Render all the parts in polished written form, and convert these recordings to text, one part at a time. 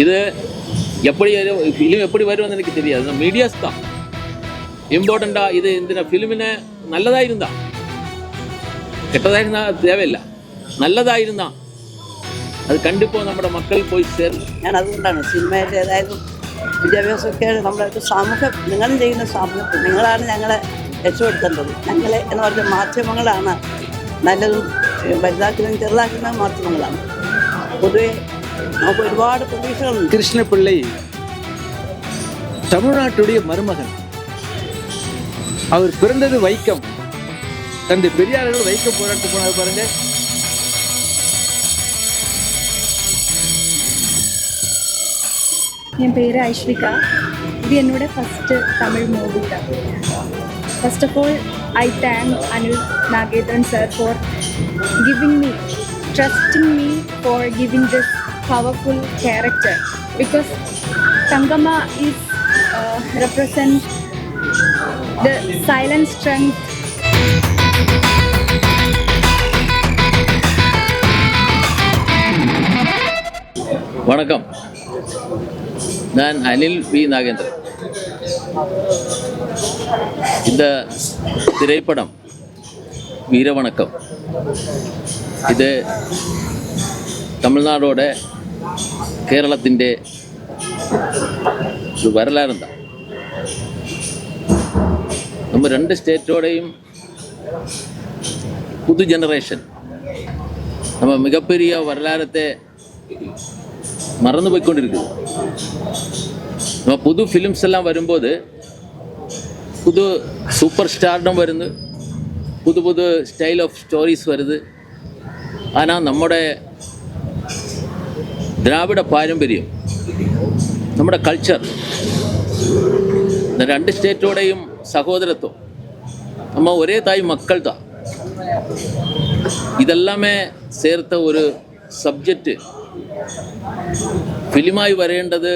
இது எப்படி ஃபிலிம் எப்படி வரும்னு எனக்கு தெரியாது. மீடியாஸ் தான் இம்பார்ட்டண்ட்டாக. இது இந்த ஃபிலிமினை நல்லதாக இருந்தால், கெட்டதாக இருந்தால் தேவையில்லை, நல்லதாக இருந்தாൽ അത് കണ്ടിപ്പോൾ നമ്മുടെ മക്കൾ പോയി ചേർന്ന്. ഞാൻ അതുകൊണ്ടാണ് സിനിമയുടെ ഏതായാലും വിദ്യാഭ്യാസമൊക്കെയാണ് നമ്മുടെ സമൂഹം, നിങ്ങളും ചെയ്യുന്ന സമൂഹത്തിൽ നിങ്ങളാണ് ഞങ്ങളെ രക്ഷപ്പെടുത്തേണ്ടത്. ഞങ്ങളെ എന്ന് പറഞ്ഞ മാധ്യമങ്ങളാണ് നല്ലതും വലുതാക്കുന്നതും ചെറുതാക്കുന്നതും മാധ്യമങ്ങളാണ്. പൊതുവെ നമുക്ക് ഒരുപാട് പ്രതീക്ഷകളുണ്ട്. கிருஷ்ணபிள்ளை தமிழ்நாட்டுடைய மருமகன். அவர் பிறந்தது வைக்கம். தந்தை பெரியார்கள் வைக்கம் போராட்டு போனார் பாருங்க. என் பேர் ஐஸ்விகா. இது என்னோட ஃபஸ்ட்டு தமிழ் மூவி தான். First of all I thank Anil Nagendran sir for giving me, trusting me for giving this powerful character, because Tangama is represent the silent strength. வணக்கம், நான் அனில் வி நாகேந்திரன். இந்த திரைப்படம் வீரவணக்கம் ഇത് തമിഴ്നാടോടെ കേരളത്തിൻ്റെ ഒരു വരലാറുണ്ടാ. നമ്മൾ രണ്ട് സ്റ്റേറ്റോടെയും புது ஜெனரேஷன் நம்ம மிகப்பெரிய வரலாறத்தை மறந்து போய்க்கொண்டிருக்குது. நம்ம புது ஃபிலிம்ஸ் எல்லாம் வரும்போது புது சூப்பர் ஸ்டார்டம் வருது, புது புது ஸ்டைல் ஆஃப் ஸ்டோரிஸ் வருது. ஆனால் നമ്മുടെ ദ്രാവിഡ പാരമ്പര്യം, നമ്മുടെ കൾച്ചർ, இந்த രണ്ട് സ്റ്റേറ്റോടെയും സഹോദരത്വം, நம்ம ஒரே தாய் மக்கள் தான், ഇതെല്ലാമേ ചേർത്ത ഒരു സബ്ജക്റ്റ് ഫിലിമായി വരേണ്ടത്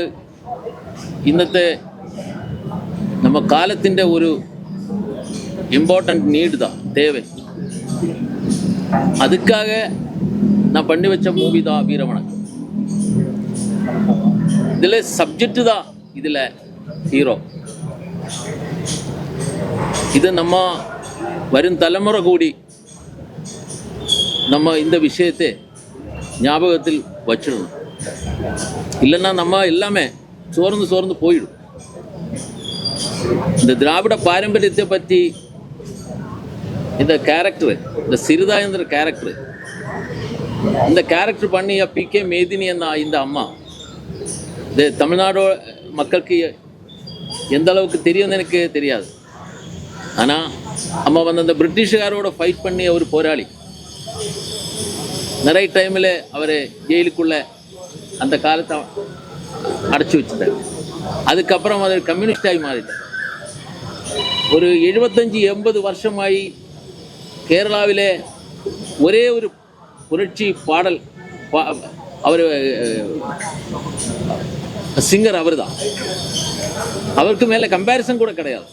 ഇന്നത്തെ நம்ம காலத்திൻ്റെ ஒரு இம்பார்ட்டண்ட் நீடு தான், தேவை. அதுக்காக நான் பண்ணி வச்ச மூவி தான் வீரவணக்கம். இதில் சப்ஜெக்டு தான் இதில் ஹீரோ. இது நம்ம வரும் தலைமுறை கூடி நம்ம இந்த விஷயத்தை ஞாபகத்தில் வச்சிடணும். இல்லைன்னா நம்ம எல்லாமே சோர்ந்து போயிடும். இந்த திராவிட பாரம்பரியத்தை பற்றி இந்த கேரக்டர், இந்த சிறுதாயந்திர கேரக்டர், இந்த கேரக்டர் பண்ணிய PK மேதினி என்ற இந்த அம்மா, இது தமிழ்நாடு மக்களுக்கு எந்த அளவுக்கு தெரியும்னு எனக்கு தெரியாது. ஆனால் அம்மா வந்து அந்த பிரிட்டிஷுகாரோட ஃபைட் பண்ணி ஒரு போராளி. நிறைய டைமில் அவர் ஜெயிலுக்குள்ளே அந்த காலத்தை அடைச்சி வச்சுட்டார். அதுக்கப்புறம் அவர் கம்யூனிஸ்டாகி மாறிட்டார். ஒரு 75-80 வருஷமாகி கேரளாவிலே ஒரே ஒரு புரட்சி பாடல் அவர் சிங்கர் அவர் தான். அவருக்கு மேலே கம்பேரிசன் கூட கிடையாது.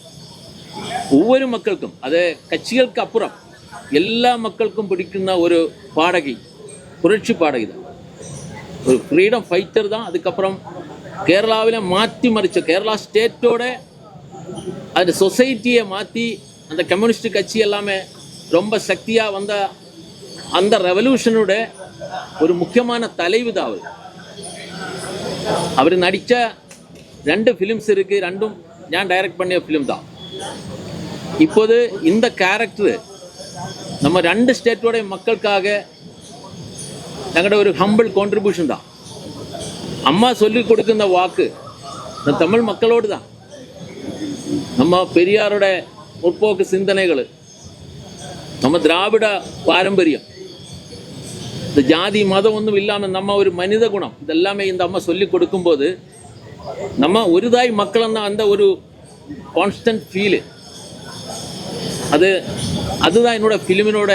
ஒவ்வொரு மக்களுக்கும், அது கட்சிகளுக்கு அப்புறம் எல்லா மக்களுக்கும் பிடிക്കുന്ന ஒரு பாடகி, புரட்சி பாடகி தான், ஒரு ஃப்ரீடம் ஃபைட்டர் தான். அதுக்கப்புறம் கேரளாவில் மாற்றி மறிச்ச கேரளா ஸ்டேட்டோட அந்த சொசைட்டியை மாற்றி அந்த கம்யூனிஸ்ட் கட்சி எல்லாமே ரொம்ப சக்தியாக வந்த அந்த ரெவல்யூஷனோட ஒரு முக்கியமான தலைவி தான் அவர். அவர் நடித்த 2 ஃபிலிம்ஸ் இருக்குது, 2ம் நான் டைரக்ட் பண்ணிய ஃபிலிம் தான். இப்போது இந்த கேரக்டர் நம்ம 2 ஸ்டேட்டோடைய மக்களுக்காக ഞങ്ങളുടെ ഒരു ഹമ്പിൾ കോൺട്രിബ്യൂഷൻ தான். அம்மா சொல்லி கொடுക്കുന്ന வாக்கு இந்த தமிழ் மக்களோடு தான். நம்ம பெரியாரோட முற்போக்கு சிந்தனைகள், நம்ம திராவிட பாரம்பரியம், இந்த ஜாதி மதம் ஒன்றும் இல்லாமல் நம்ம ஒரு மனித குணம், இதெல்லாமே இந்த அம்மா சொல்லி கொடுக்கும்போது நம்ம ஒரு தாய் மக்கள்னா அந்த ஒரு கான்ஸ்டன்ட் ஃபீலு, அதுதான் என்னோட ஃபிலிமினோட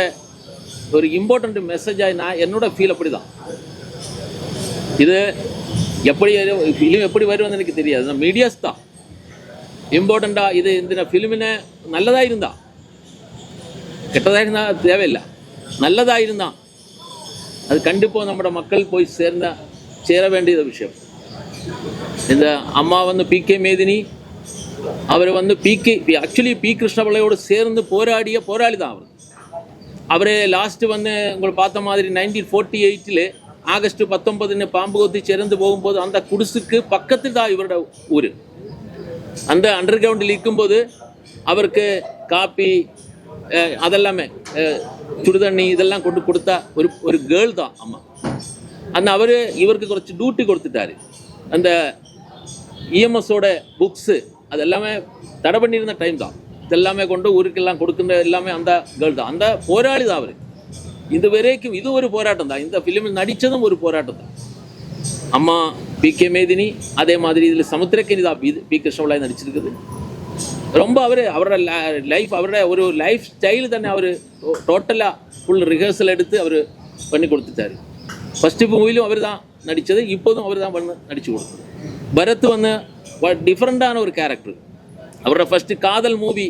ஒரு இம்பார்ட்டண்ட் மெசேஜாக நான் என்னோட ஃபீல் அப்படி தான். இது ஃபிலிம் எப்படி வரும்னு எனக்கு தெரியாது. மீடியாஸ் தான் இம்பார்ட்டண்ட்டாக. இது இந்த ஃபிலிமினை நல்லதாக இருந்தால், கெட்டதாக இருந்தால் தேவையில்லை, நல்லதாக இருந்தால் அது கண்டிப்பாக நம்ம மக்கள் போய் சேர வேண்டிய விஷயம். இந்த அம்மா வந்து PK மேதினி, அவர் வந்து ஆக்சுவலி பி கிருஷ்ணபிள்ளையோடு சேர்ந்து போராளி தான் அவர். அவர் லாஸ்ட்டு வந்து உங்களை பார்த்த மாதிரி 1948 ஆகஸ்ட் 19 பாம்பு கொத்தி சிறந்து போகும்போது அந்த குடிசுக்கு பக்கத்தில் தான் இவரோட ஊர். அந்த அண்டர் கிரவுண்டில் இருக்கும்போது அவருக்கு காப்பி அதெல்லாமே சுடுதண்ணி இதெல்லாம் கொண்டு கொடுத்தா ஒரு கேர்ள் தான் அம்மா. அந்த அவர் இவருக்கு குறைச்சி டியூட்டி கொடுத்துட்டாரு. அந்த இஎம்எஸோட புக்ஸு அதெல்லாமே தடை பண்ணியிருந்த டைம் தான். இதெல்லாமே கொண்டு ஊருக்கெல்லாம் கொடுக்குற எல்லாமே அந்த கேர்ள் தான். அந்த போராளி தான் அவர். இது வரைக்கும் இது ஒரு போராட்டம் தான். இந்த ஃபிலிமில் நடித்ததும் ஒரு போராட்டம் தான். அம்மா PK மேதினி, அதே மாதிரி இதில் சமுத்திரக்கனி தான் பி கிருஷ்ணபிள்ளை நடிச்சிருக்குது. ரொம்ப அவரோட லைஃப் அவரோட ஒரு லைஃப் ஸ்டைல் தானே அவர் டோட்டலாக ஃபுல் ரிஹர்சல் எடுத்து அவர் பண்ணி கொடுத்துட்டாரு. ஃபஸ்ட்டு மூவிலும் அவர் தான் நடித்தது, இப்போதும் அவர் தான் நடித்து கொடுத்தது. பரத் வந்து டிஃப்ரெண்ட்டான ஒரு கேரக்டர். அவரோட ஃபஸ்ட்டு காதல் மூவி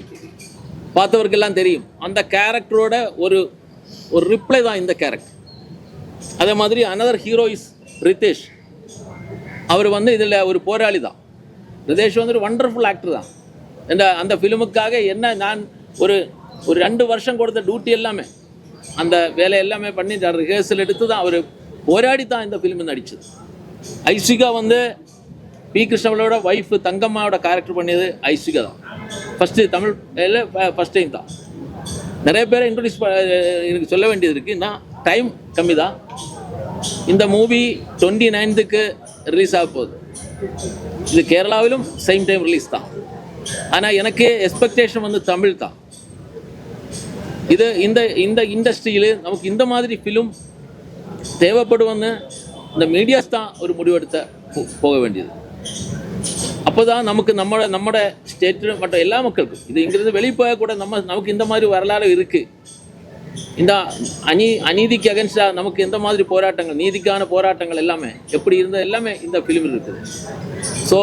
பார்த்தவருக்கெல்லாம் தெரியும். அந்த கேரக்டரோட ஒரு ரிப்ளை தான் இந்த கேரக்டர். அதே மாதிரி அனதர் ஹீரோ இஸ் ரிதேஷ். அவர் வந்து இதில் ஒரு போராளி தான். ரிதேஷ் வந்து ஒரு வண்டர்ஃபுல் ஆக்டர் தான். அந்த ஃபிலிமுக்காக என்ன நான் ஒரு 2 வருஷம் கொடுத்த டியூட்டி எல்லாமே அந்த வேலை எல்லாமே பண்ணி ரிஹர்சல் எடுத்து தான் அவர் போராடி தான் இந்த ஃபிலிம் நடித்தது. ஐஸ்விகா வந்து பி கிருஷ்ணபிள்ளையோட ஒய்ஃபு தங்கம்மாவோட கேரக்டர் பண்ணியது ஐஸ்விகா தான். ஃபஸ்ட்டு தமிழ் ஃபஸ்ட் டைம் தான். நிறைய பேரை இன்ட்ரடியூஸ் எனக்கு சொல்ல வேண்டியது இருக்குது. நான் டைம் கம்மி தான். இந்த மூவி 29க்கு ரிலீஸ் ஆக போகுது. இது கேரளாவிலும் சேம் டைம் ரிலீஸ் தான். ஆனால் எனக்கு எக்ஸ்பெக்டேஷன் வந்து தமிழ் தான். இது இந்த இண்டஸ்ட்ரியில் நமக்கு இந்த மாதிரி ஃபிலிம் தேவைப்படுவன்னு இந்த மீடியாஸ் தான் ஒரு முடிவெடுத்த போக வேண்டியது. அப்போ தான் நமக்கு நம்மளோட ஸ்டேட்டு மற்ற எல்லா மக்களுக்கும் இது இங்கிருந்து வெளியே போக கூட நமக்கு இந்த மாதிரி வரலாறு இருக்குது. இந்த அநீதிக்கு அகென்ஸ்டாக நமக்கு எந்த மாதிரி போராட்டங்கள், நீதிக்கான போராட்டங்கள் எல்லாமே எப்படி இருந்தது எல்லாமே இந்த ஃபிலிமில் இருக்குது. So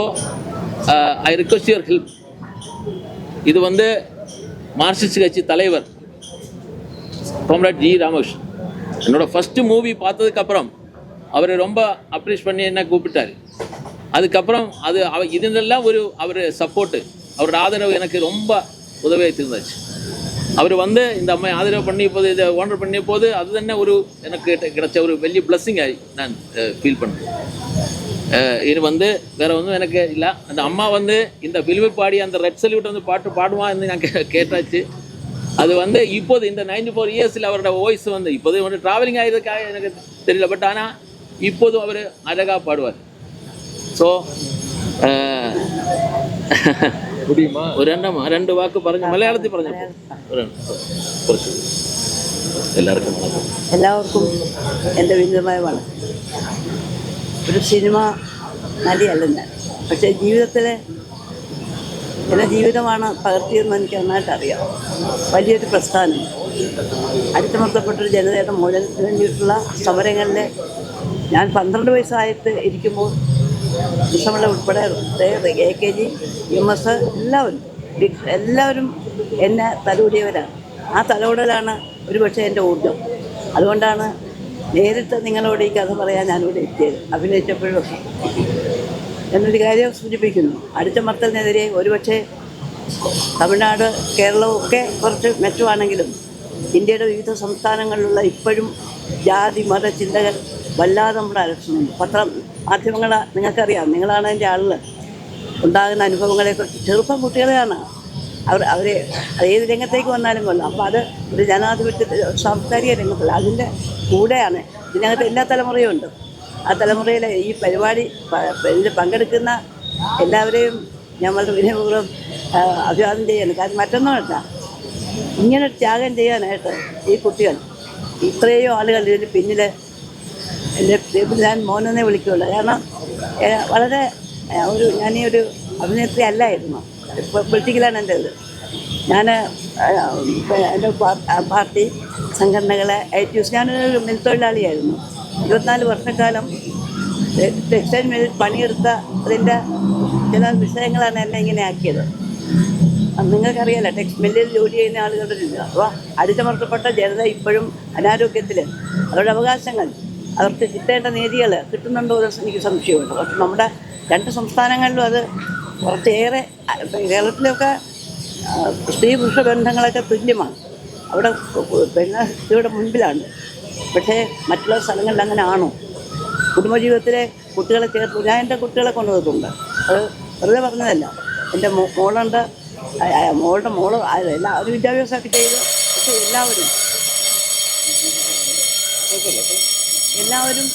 I request your help. இது வந்து மார்க்சிஸ்ட் கட்சி தலைவர் காம்ரேட் ஜி ராமகிருஷ்ணன் என்னோட ஃபஸ்ட்டு மூவி பார்த்ததுக்கப்புறம் அவர் ரொம்ப அப்ரிஷியேட் பண்ணி என்ன கூப்பிட்டார். அதுக்கப்புறம் இதெல்லாம் அவர் சப்போர்ட்டு, அவரோட ஆதரவு எனக்கு ரொம்ப உதவியாக இருந்துச்சு. அவர் வந்து இந்த அம்மை ஆதரவு பண்ணி போது இதை ஓனர் பண்ணிய போது அது தானே எனக்கு கிடைச்ச ஒரு பெரிய பிளஸ்ஸிங் ஆகி நான் ஃபீல் பண்ணுறேன். இது வந்து வேறு ஒன்றும் எனக்கு இல்லை. அந்த அம்மா வந்து இந்த ஃபிலிமை பாடி அந்த ரெட் சல்யூட் வந்து பாட்டு பாடுவான்னு நான் கேட்டாச்சு. அது வந்து இப்போது இந்த 94 இயர்ஸில் அவரோட வாய்ஸ் வந்து இப்போது வந்து ட்ராவலிங் ஆகியதுக்காக எனக்கு தெரியல. பட் ஆனால் இப்போதும் அவர் அழகாக பாடுவார். ஸோ முடியுமா? ஒரு 2 வாக்கு പറഞ്ഞു മലയാളത്തിൽ പറഞ്ഞു. എല്ലാവർക്കും എൻ്റെ വിനീതമായ വണക്കം. ഒരു സിനിമ നടിയല്ല ഞാൻ, പക്ഷേ ജീവിതത്തിലെ എൻ്റെ ജീവിതമാണ് പകർത്തിയതെന്ന് എനിക്ക് നന്നായിട്ട് അറിയാം. വലിയൊരു പ്രസ്ഥാനം, അടിച്ചമർത്തപ്പെട്ടൊരു ജനതയുടെ മോചനത്തിന് വേണ്ടിയിട്ടുള്ള സമരങ്ങളിൽ ഞാൻ 12 വയസ്സായിട്ട് ഇരിക്കുമ്പോൾ കൃഷ്ണപിള്ള ഉൾപ്പെടെ AKG EMS എല്ലാവരും എന്നെ തലോടിയവരാണ്. ആ തലോടലാണ് ഒരുപക്ഷെ എൻ്റെ ഊർജ്ജം. അതുകൊണ്ടാണ് നേരിട്ട് നിങ്ങളോട് ഈ കഥ പറയാൻ ഞാനിവിടെ എത്തിയത്. അഭിനയിച്ചപ്പോഴൊക്കെ എന്നൊരു കാര്യം സൂചിപ്പിക്കുന്നു. അടിച്ചമർത്തലിനെതിരെ ഒരുപക്ഷെ തമിഴ്നാട് കേരളവും ഒക്കെ കുറച്ച് മെച്ചമാണെങ്കിലും ഇന്ത്യയുടെ വിവിധ സംസ്ഥാനങ്ങളിലുള്ള ഇപ്പോഴും ജാതി മത ചിന്തകൾ വല്ലാതെ നമ്മുടെ അലക്ഷണമുണ്ട്. മാധ്യമങ്ങൾ നിങ്ങൾക്കറിയാം, നിങ്ങളാണ് അതിൻ്റെ ആളിൽ. ഉണ്ടാകുന്ന അനുഭവങ്ങളെക്കുറിച്ച് ചെറുപ്പം കുട്ടികളെയാണ് അവരെ ഏത് രംഗത്തേക്ക് വന്നാലും കൊള്ളാം. അപ്പോൾ അത് ഒരു ജനാധിപത്യ സാംസ്കാരിക രംഗത്തല്ല, അതിൻ്റെ കൂടെയാണ്. ഇതിനകത്ത് എല്ലാ തലമുറയും ഉണ്ട്. ആ തലമുറയിലെ ഈ പരിപാടി ഇതിൽ പങ്കെടുക്കുന്ന എല്ലാവരെയും ഞാൻ വളരെ വിനയപൂർവ്വം അഭിവാദം ചെയ്യാണ്. കാരണം മറ്റൊന്നുമല്ല, ഇങ്ങനെ ത്യാഗം ചെയ്യാനായിട്ട് ഈ കുട്ടികൾ ഇത്രയോ ആളുകൾ ഇതിന് പിന്നിൽ എൻ്റെ ഞാൻ മോനെന്നെ വിളിക്കുകയുള്ളൂ. കാരണം വളരെ ഞാനീ ഒരു അഭിനേത്രി അല്ലായിരുന്നു. പൊളിറ്റിക്കലാണ് എൻ്റെ ഇത്. ഞാൻ എൻ്റെ പാർട്ടി സംഘടനകളെ ITUs, ഞാനൊരു മിൽത്തൊഴിലാളിയായിരുന്നു. 24 വർഷക്കാലം ടെക്സ്റ്റൈൽ മില്ലിൽ പണിയെടുത്ത അതിൻ്റെ ചില വിഷയങ്ങളാണ് എന്നെ ഇങ്ങനെ ആക്കിയത്. നിങ്ങൾക്കറിയാലോ, മില്ലിൽ ജോലി ചെയ്യുന്ന ആളുകളുടെ അപ്പോൾ അടിച്ചമർത്തപ്പെട്ട ജനത ഇപ്പോഴും അനാരോഗ്യത്തിൽ അവരുടെ അവകാശങ്ങൾ അവർക്ക് കിട്ടേണ്ട നീതികൾ കിട്ടുന്നുണ്ടോ എന്ന് എനിക്ക് സംശയമുണ്ട്. പക്ഷെ നമ്മുടെ 2 സംസ്ഥാനങ്ങളിലും അത് കുറച്ചേറെ, കേരളത്തിലൊക്കെ സ്ത്രീ പുരുഷ ബന്ധങ്ങളൊക്കെ തുല്യമാണ്. അവിടെ പിന്നെ സ്ത്രീയുടെ മുൻപിലാണ്. പക്ഷേ മറ്റുള്ള സ്ഥലങ്ങളിൽ അങ്ങനെ ആണോ? കുടുംബജീവിതത്തിലെ കുട്ടികളെ ചേർത്ത് ഞാൻ എൻ്റെ കുട്ടികളെ കൊണ്ടുപോയിട്ടുണ്ട്. അത് വെറുതെ പറഞ്ഞതല്ല. എൻ്റെ മോളുണ്ട്, മോളുടെ മോള് എല്ലാവരും വിദ്യാഭ്യാസമൊക്കെ ചെയ്ത്. പക്ഷേ എല്ലാവരും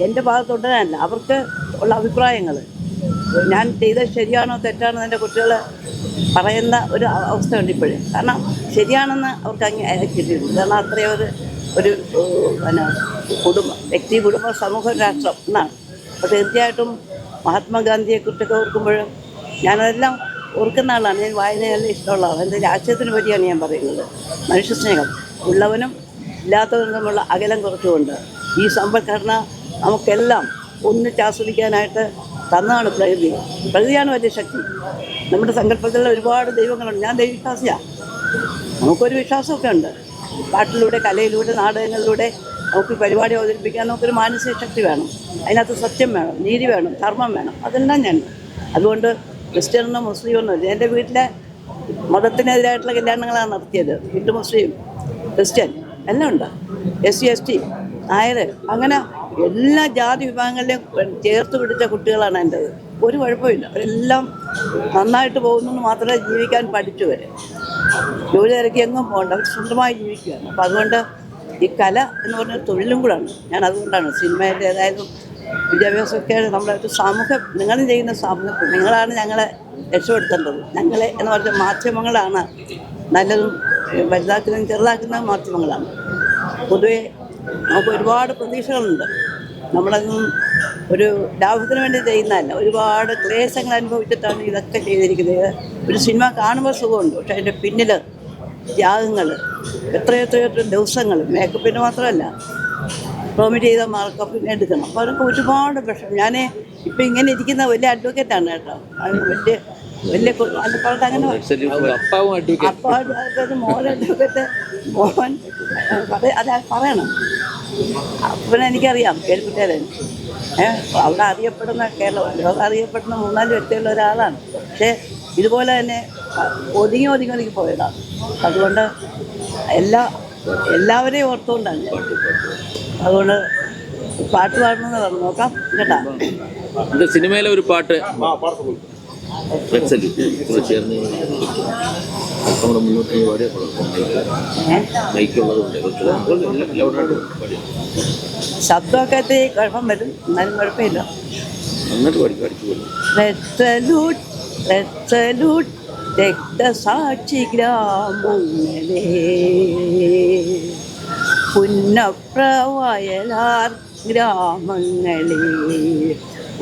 എൻ്റെ ഭാഗത്തുണ്ടതല്ല. അവർക്ക് ഉള്ള അഭിപ്രായങ്ങൾ ഞാൻ ചെയ്തത് ശരിയാണോ തെറ്റാണോ എൻ്റെ കുട്ടികൾ പറയുന്ന ഒരു അവസ്ഥയുണ്ട് ഇപ്പോഴും. കാരണം ശരിയാണെന്ന് അവർക്ക് കിട്ടിയിട്ടുണ്ട്. കാരണം അത്രയും ഒരു പിന്നെ വ്യക്തി കുടുംബ സമൂഹം രാഷ്ട്രം എന്നാണ്. അപ്പോൾ തീർച്ചയായിട്ടും മഹാത്മാഗാന്ധിയെക്കുറിച്ചൊക്കെ ഓർക്കുമ്പോൾ ഞാനതെല്ലാം ഓർക്കുന്ന ആളാണ്. ഞാൻ വായനയെല്ലാം ഇഷ്ടമുള്ള ആളാണ്. എൻ്റെ രാഷ്ട്രീയത്തിനെ പറ്റിയാണ് ഞാൻ പറയുന്നത്. മനുഷ്യസ്നേഹം ഉള്ളവനും ഇല്ലാത്തവനും തമ്മിലുള്ള അകലം കുറച്ചുകൊണ്ട് ഈ സമ്പദ്ഘടന നമുക്കെല്ലാം ഒന്നിച്ചാസ്വദിക്കാനായിട്ട് തന്നതാണ് പ്രകൃതി. പ്രകൃതിയാണ് വലിയ ശക്തി. നമ്മുടെ സങ്കല്പത്തിലുള്ള ഒരുപാട് ദൈവങ്ങളുണ്ട്. ഞാൻ ദൈവവിശ്വാസിയാണ്. നമുക്കൊരു വിശ്വാസമൊക്കെ ഉണ്ട്. പാട്ടിലൂടെ, കലയിലൂടെ, നാടകങ്ങളിലൂടെ നമുക്ക് പരിപാടി അവതരിപ്പിക്കാൻ നമുക്കൊരു മാനസിക ശക്തി വേണം. അതിനകത്ത് സത്യം വേണം, നീതി വേണം, ധർമ്മം വേണം. അതെല്ലാം ഞാൻ. അതുകൊണ്ട് ക്രിസ്ത്യനോ മുസ്ലിമൊന്നും ഇല്ല. എൻ്റെ വീട്ടിലെ മതത്തിനെതിരായിട്ടുള്ള കല്യാണങ്ങളാണ് നടത്തിയത്. ഹിന്ദു, മുസ്ലിം, ക്രിസ്ത്യൻ എല്ലാം ഉണ്ട്. SC ST നായർ, അങ്ങനെ എല്ലാ ജാതി വിഭാഗങ്ങളിലെയും ചേർത്ത് പിടിച്ച കുട്ടികളാണ് എൻ്റേത്. ഒരു കുഴപ്പമില്ല. അവരെല്ലാം നന്നായിട്ട് പോകുന്നു മാത്രമേ ജീവിക്കാൻ പഠിച്ചു വരെ. ജോലി തിരക്കി എങ്ങും പോകണ്ട, അവർ സ്വന്തമായി ജീവിക്കുകയാണ്. അപ്പോൾ അതുകൊണ്ട് ഈ കല എന്ന് പറഞ്ഞ തൊഴിലും കൂടാണ്. ഞാൻ അതുകൊണ്ടാണ് സിനിമയുടെ ഏതായാലും വിദ്യാഭ്യാസമൊക്കെയാണ് നമ്മുടെ ഒരു സാമൂഹ്യം. നിങ്ങളും ചെയ്യുന്ന സാമൂഹ്യം, നിങ്ങളാണ് ഞങ്ങളെ രക്ഷപ്പെടുത്തേണ്ടത്. ഞങ്ങളെ എന്ന് പറഞ്ഞ മാധ്യമങ്ങളാണ് നല്ലതും വലുതാക്കുന്നതും ചെറുതാക്കുന്നതും മാധ്യമങ്ങളാണ്. പൊതുവെ നമുക്ക് ഒരുപാട് പ്രതീക്ഷകളുണ്ട്. നമ്മളതൊന്നും ഒരു ലാഭത്തിന് വേണ്ടി ചെയ്യുന്നതല്ല. ഒരുപാട് ക്ലേശങ്ങൾ അനുഭവിച്ചിട്ടാണ് ഇതൊക്കെ ചെയ്തിരിക്കുന്നത്. ഒരു സിനിമ കാണുമ്പോൾ സുഖമുണ്ട്, പക്ഷെ അതിൻ്റെ പിന്നിൽ ത്യാഗങ്ങൾ എത്രയെത്രയോ ദിവസങ്ങൾ, മേക്കപ്പിന് മാത്രമല്ല പ്രോമിറ്റ് ചെയ്ത മാർക്കപ്പിന് എടുക്കണം. അപ്പോൾ അതൊക്കെ ഒരുപാട് പ്രശ്നം. ഞാൻ ഇപ്പം ഇങ്ങനെ ഇരിക്കുന്ന വലിയ അഡ്വക്കേറ്റാണ് കേട്ടോ. വലിയ അത് പറഞ്ഞിട്ട് അങ്ങനെ അപ്പാവും മോൻ അഡ്വക്കേറ്റ് മോഹൻ അത് പറയണം. അപ്പം എനിക്കറിയാം കേൾപ്പിട്ടേരൻ അവിടെ അറിയപ്പെടുന്ന ലോകം അറിയപ്പെടുന്ന 3-4 വ്യക്തിയുള്ള ഒരാളാണ്. പക്ഷേ ഇതുപോലെ തന്നെ ഒതുങ്ങി പോയതാണ്. അതുകൊണ്ട് എല്ലാവരെയും ഓർത്തുകൊണ്ടാണ്. അതുകൊണ്ട് പാട്ട് പാടണമെന്ന് പറഞ്ഞു നോക്കാം കേട്ടാ. സിനിമയിലെ ഒരു പാട്ട് ശബ്ദമൊക്കെ എത്തി കുഴപ്പം വരും, എന്നാലും കുഴപ്പമില്ല. രക്തസാക്ഷി ഗ്രാമങ്ങളെ പുന്നപ്രവയലാർ ഗ്രാമങ്ങളെ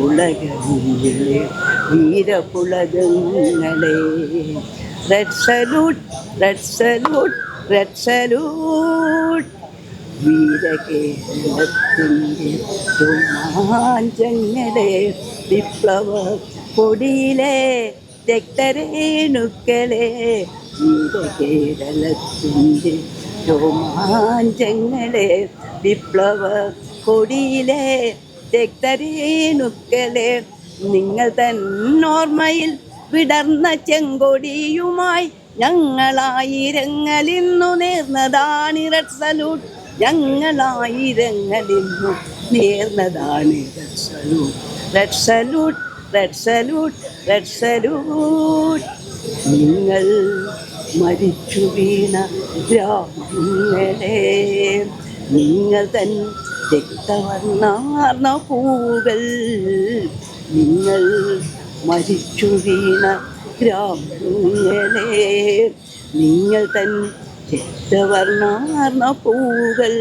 ഉലകിലെ വീരപുളകങ്ങളെ റെഡ് സല്യൂട്ട് വീരകേരളത്തിൻ്റെ രോമാഞ്ചങ്ങളെ വിപ്ലവ കൊടിയിലെ രക്തരേണുക്കളെ വീരകേരളത്തിൻ്റെ രോമാഞ്ചങ്ങളെ വിപ്ലവ കൊടിയിലെ രക്തരേണുക്കളെ നിങ്ങൾ തന്നോർമ്മയിൽ വിടർന്ന ചെങ്കൊടിയുമായി ഞങ്ങളായിരങ്ങളിന്നു നേർന്നതാണ് റെഡ് സല്യൂട്ട്. ഞങ്ങളായിരങ്ങളിന്നു നേർന്നതാണ് റെഡ് സല്യൂട്ട്. നിങ്ങൾ മരിച്ചു വീണ ഗ്രാമങ്ങളെ, നിങ്ങൾ തൻ രക്തവർണ്ണാർന്ന പൂവുകൾ, നിങ്ങൾ മരിച്ചു വീണ ഗ്രാമങ്ങളെ, നിങ്ങൾ തൻ രക്തവർണ്ണാർന്ന പൂവുകൾ,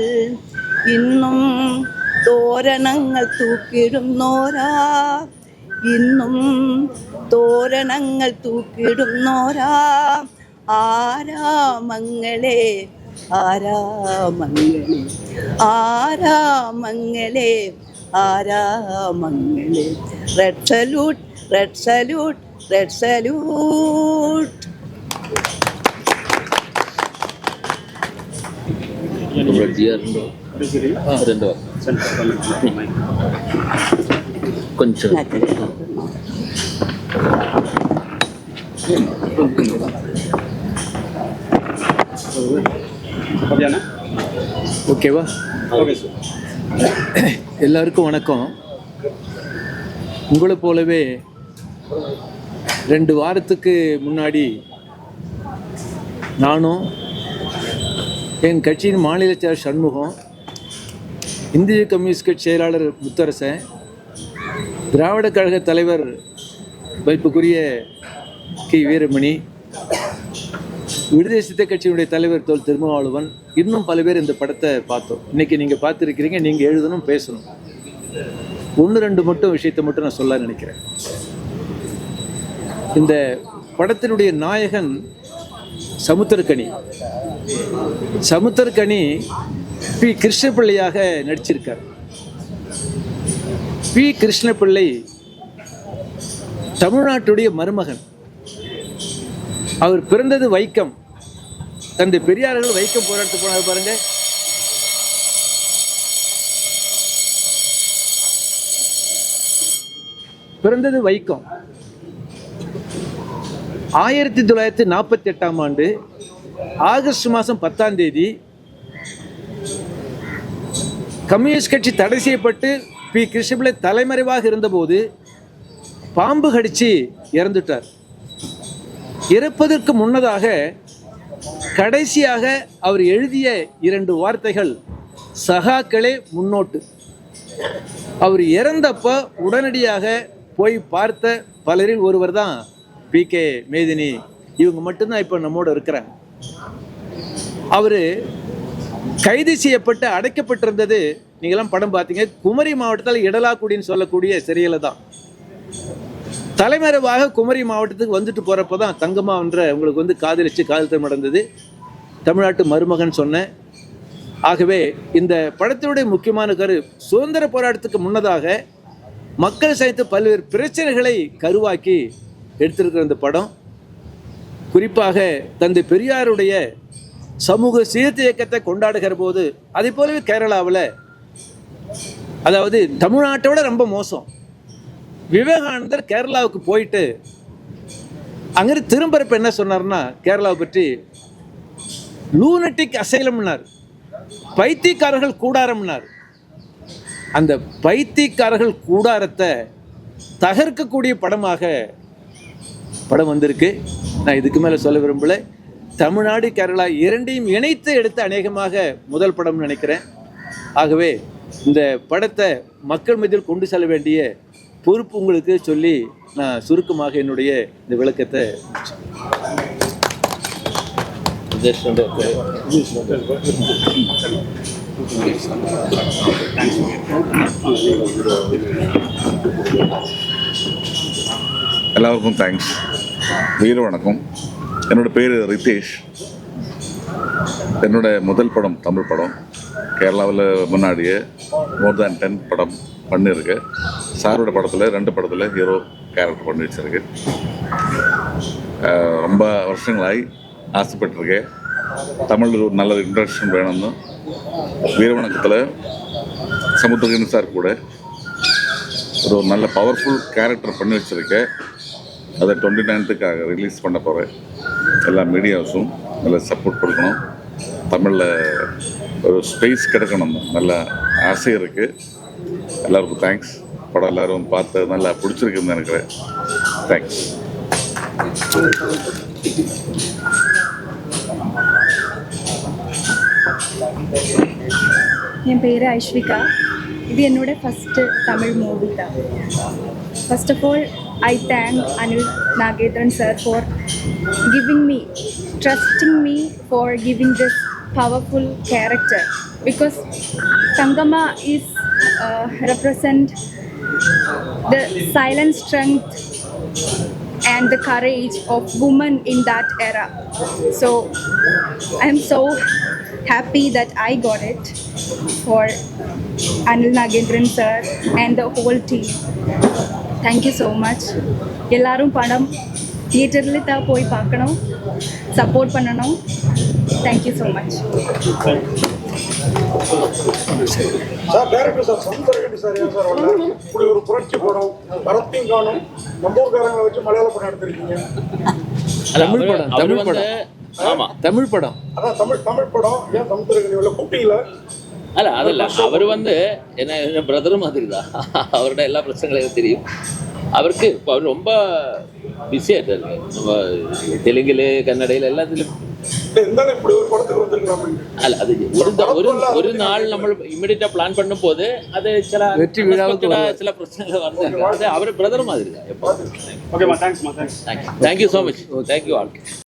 ഇന്നും തോരണങ്ങൾ തൂക്കിടുന്നോരാ, ഇന്നും തോരണങ്ങൾ തൂക്കിടുന്നോരാ ആരാമങ്ങളെ, ആരാമങ്ങളെ, ആരാമങ്ങളെ, ആരാമങ്ങളെ. Red salute, red salute, red salute. ചെയ്യാറുണ്ടോ? 2 కొంచెం ஓகேவா? எல்லாருக்கும் வணக்கம். உங்களை போலவே 2 வாரத்துக்கு முன்னாடி நானும் என் கட்சியின் மாநில செயலர் சண்முகம், இந்திய கம்யூனிஸ்ட் கட்சி செயலாளர் முத்தரசன், திராவிட கழக தலைவர் வைப்புக்குரிய கி வீரமணி, விடுதலை சித்த கட்சியினுடைய தலைவர் தோல் திருமாவளவன், இன்னும் பல பேர் இந்த படத்தை பார்த்தோம். இன்றைக்கி நீங்கள் பார்த்துருக்கிறீங்க. நீங்கள் எழுதணும், பேசணும். 1-2 மட்டும் விஷயத்தை மட்டும் நான் சொல்ல நினைக்கிறேன். இந்த படத்தினுடைய நாயகன் சமுத்திரக்கனி. சமுத்திரக்கனி பி கிருஷ்ணபிள்ளையாக நடிச்சிருக்கார். பி கிருஷ்ணபிள்ளை தமிழ்நாட்டுடைய மருமகன். அவர் பிறந்தது வைக்கம். தந்தை பெரியார்கள் வைக்கம் போராட்டத்துக்கு போனார் பாருங்க. பிறந்தது வைக்கம். 1948ஆம் ஆண்டு ஆகஸ்ட் மாதம் 10ஆம் தேதி கம்யூனிஸ்ட் கட்சி தடை செய்யப்பட்டு பி கிருஷ்ணபிள்ளை தலைமறைவாக இருந்தபோது பாம்பு கடிச்சு இறந்துட்டார். இறப்பதற்கு முன்னதாக கடைசியாக அவர் எழுதிய 2 வார்த்தைகள் சகாக்களே முன்னோட்டு. அவர் இறந்தப்ப உடனடியாக போய் பார்த்த பலரில் ஒருவர் தான் PK மேதினி. இவங்க மட்டும்தான் இப்போ நம்மோடு இருக்கிறாங்க. அவர் கைது செய்யப்பட்டு அடைக்கப்பட்டிருந்தது, நீங்களாம் படம் பார்த்தீங்க, குமரி மாவட்டத்தில் இடலாக்குடின்னு சொல்லக்கூடிய சிறையில் தான். தலைமறைவாக குமரி மாவட்டத்துக்கு வந்துட்டு போகிறப்ப தான் தங்கம்மா என்ற உங்களுக்கு காதலிச்சு காதல் நடந்தது. தமிழ்நாட்டு மருமகன் சொன்னேன். ஆகவே இந்த படத்தினுடைய முக்கியமான சுதந்திர போராட்டத்துக்கு முன்னதாக மக்கள் சந்தித்த பல்வேறு பிரச்சனைகளை கருவாக்கி எடுத்திருக்கிற இந்த படம். குறிப்பாக தந்தை பெரியாருடைய சமூக சீர்திருத்த இயக்கத்தை கொண்டாடுகிற போது, அதே போலவே கேரளாவில், அதாவது தமிழ்நாட்டோட ரொம்ப மோசம், விவேகானந்தர் கேரளாவுக்கு போயிட்டு அங்கிருந்து திரும்பறப்ப என்ன சொன்னார்னா, கேரளாவை பற்றி லூனட்டிக் அசைலம்னார், பைத்தியக்காரர்கள் கூடாரம்னார். அந்த பைத்தியக்காரர்கள் கூடாரத்தை தகர்க்கக்கூடிய படமாக படம் வந்திருக்கு. நான் இதுக்கு மேலே சொல்ல விரும்பல. தமிழ்நாடு கேரளா இரண்டையும் இணைத்து எடுத்து அநேகமாக முதல் படம்னு நினைக்கிறேன். ஆகவே இந்த படத்தை மக்கள் மத்தியில் கொண்டு செல்ல வேண்டிய பொறுப்பு உங்களுக்கு சொல்லி நான் சுருக்கமாக என்னுடைய இந்த விளக்கத்தை எல்லாருக்கும் தேங்க்ஸ். வீர வணக்கம். என்னோடய பேர் ரிதேஷ். என்னோட முதல் படம் தமிழ் படம். கேரளாவில் முன்னாடியே மோர் தேன் 10 படம் பண்ணியிருக்கு. சாரோட படத்தில் 2 படத்தில் ஹீரோ கேரக்டர் பண்ணி வச்சுருக்கு. ரொம்ப வருஷங்களாகி ஆசைப்பட்டிருக்கேன் தமிழில் ஒரு நல்ல இன்ட்ரடக்ஷன் வேணும்னு. வீரவணக்கத்தில் சமுத்திரகனி சார் கூட ஒரு நல்ல பவர்ஃபுல் கேரக்டர் பண்ணி வச்சுருக்கேன். அதை 29th ரிலீஸ் பண்ண போகிறேன். எல்லா மீடியாஸும் நல்ல சப்போர்ட் கொடுக்கணும். தமிழில் ஒரு ஸ்பேஸ் கிடைக்கணும், நல்ல ஆசை இருக்குது. எல்லாருக்கும் தேங்க்ஸ். படம் எல்லோரும் பார்த்து நல்லா பிடிச்சிருக்குன்னு நினைக்கிறேன். தேங்க்ஸ். என் பேர் ஐஸ்விகா. இது என்னோட ஃபஸ்ட்டு தமிழ் மூவி தான். First of all I thank Anil Nagendran sir for giving me, trusting me for giving this powerful character, because Tangama is represent the silent strength and the courage of women in that era. So I am so happy that I got it for Anil Nagendran sir and the whole team. Thank you so much. எல்லாரும் படம் தியேட்டரில் தான் போய் பார்க்கணும், support பண்ணணும். Thank you so much. Sir director sir Samuthirakani sir ஏன் sir வரல? இப்படி ஒரு புரட்சி படம் பரத்தையும் காணும் நம்மூர்காரங்களை வச்சு மலையாள படம் எடுத்திருக்கீங்க. தமிழ் படம், அவர் தமிழ் வந்து படம். ஆமா தமிழ் படம். அதான் தமிழ் படம் ஏன் சமுத்திரகண்டி வரல? கூட்டிங்களா? அல்ல அதல்ல, அவர் வந்து என்ன பிரதர் மாதிரி தான். அவரோட எல்லா பிரச்சனைகளும் எனக்கு தெரியும். அவருக்கு இப்போ அவர் ரொம்ப பிஸியாக இருக்காரு. நம்ம தெலுங்குல கன்னடையில் எல்லாத்துலையும். இருந்தாலும் இப்படி ஒரு படத்துக்கு வந்திருக்கலாம். அல்ல அது ஒரு நாள் நம்ம இமிடியேட்டாக பிளான் பண்ணும் போது அது சில வெற்றி விழாவுக்கு சில பிரச்சனைகள் வந்து அது அவர் பிரதர் மாதிரி தான் எப்போ. ஓகேம்மா, தேங்க்ஸ்மா, thanks. Thank you so much. Thank you all.